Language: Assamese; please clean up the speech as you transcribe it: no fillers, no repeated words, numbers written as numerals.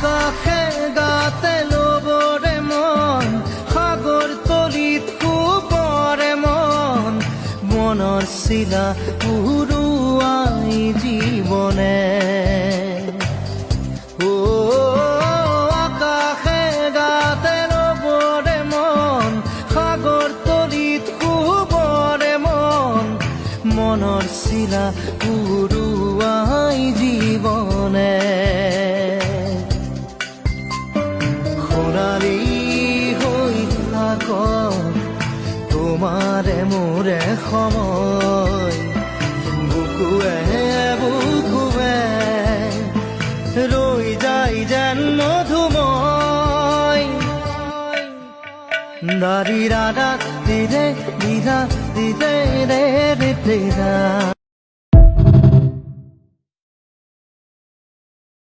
আকাশে গাতে লবৰে মন সাগৰ তলিত শুবৰে মন মনৰ চিলা উৰুৱাই জীৱনে আকাশে গাতে লবৰে মন সাগৰ তলিত শুবৰে মন মনৰ চিলা উৰুৱাই জীৱনে সোণালী হৈ থাক তোমাৰে মোৰে সময় বুকুৱে বুকুৱে ৰৈ যায় যেন মধুময় দাৰি ৰাধা দিদে দিদা দিদে ৰে ৰে